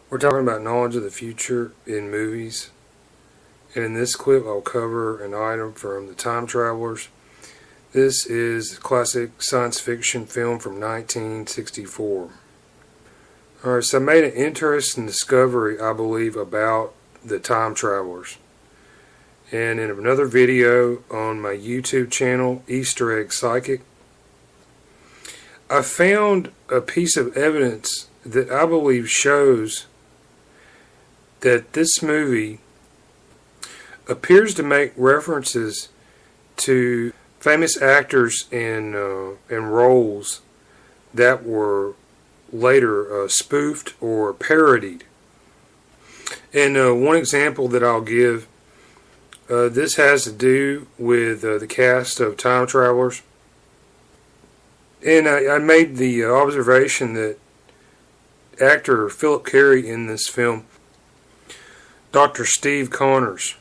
We're talking about knowledge of the future in movies, and in this clip I'll cover an item from The Time Travelers. This is a classic science fiction film from 1964. Alright, so I made an interesting discovery, I believe, about The Time Travelers. And in another video on my YouTube channel, Easter Egg Psychic, I found a piece of evidence that I believe shows that this movie appears to make references to famous actors and roles that were later spoofed or parodied. And one example that I'll give, this has to do with the cast of Time Travelers. And I made the observation that actor Philip Carey in this film, Dr. Steve Connors,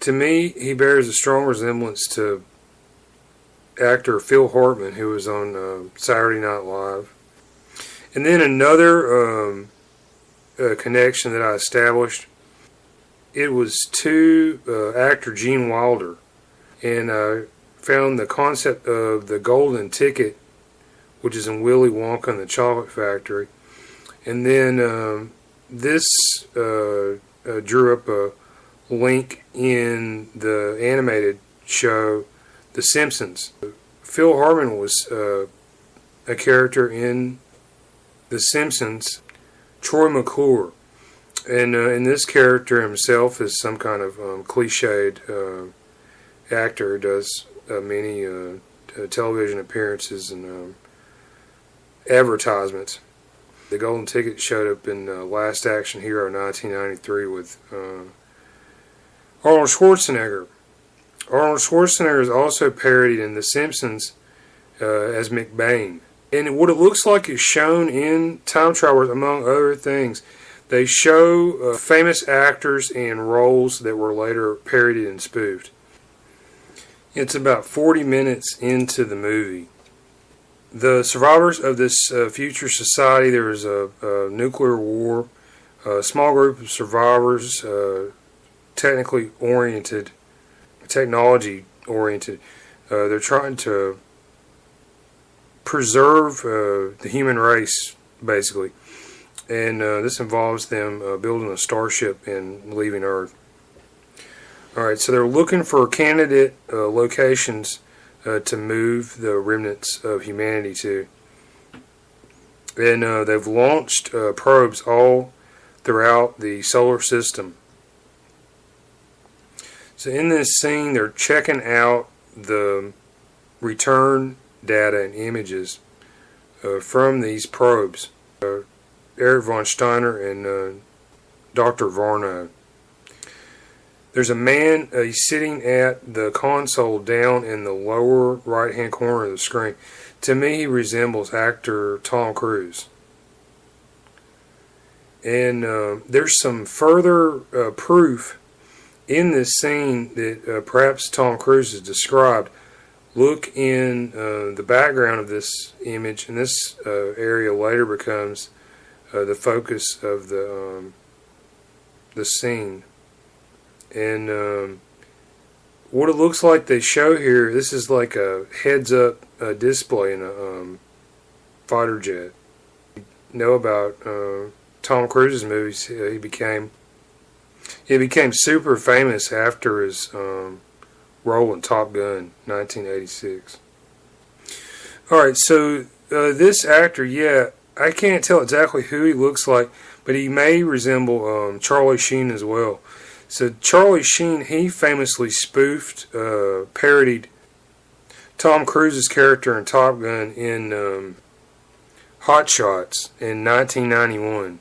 to me, he bears a strong resemblance to actor Phil Hartman, who was on Saturday Night Live. And then another connection that I established, it was to actor Gene Wilder. And I found the concept of the golden ticket, which is in Willy Wonka and the Chocolate Factory. And then this drew up a link in the animated show The Simpsons. Phil Hartman was a character in The Simpsons, Troy Mcclure. And this character himself is some kind of cliched actor who does many television appearances and advertisements. The golden ticket showed up in Last Action Hero 1993 with Arnold Schwarzenegger. Arnold Schwarzenegger is also parodied in The Simpsons as McBain. And what it looks like is shown in Time Travelers, among other things. They show famous actors and roles that were later parodied and spoofed. It's about 40 minutes into the movie. The survivors of this future society, there was a nuclear war, a small group of survivors, technically oriented, technology oriented. They're trying to preserve the human race, basically. And this involves them building a starship and leaving Earth. Alright, so they're looking for candidate locations to move the remnants of humanity to. And they've launched probes all throughout the solar system. So in this scene, they're checking out the return data and images from these probes. Eric von Steiner and Dr. Varno. There's a man, he's sitting at the console down in the lower right hand corner of the screen. To me, he resembles actor Tom Cruise. And there's some further proof in this scene that perhaps Tom Cruise has described. Look in the background of this image, and this area later becomes the focus of the scene. And what it looks like they show here, this is like a heads-up display in a fighter jet. You know about Tom Cruise's movies. He became super famous after his role in Top Gun, 1986. Alright, so this actor, yeah, I can't tell exactly who he looks like, but he may resemble Charlie Sheen as well. So Charlie Sheen, he famously spoofed, parodied Tom Cruise's character in Top Gun in Hot Shots in 1991.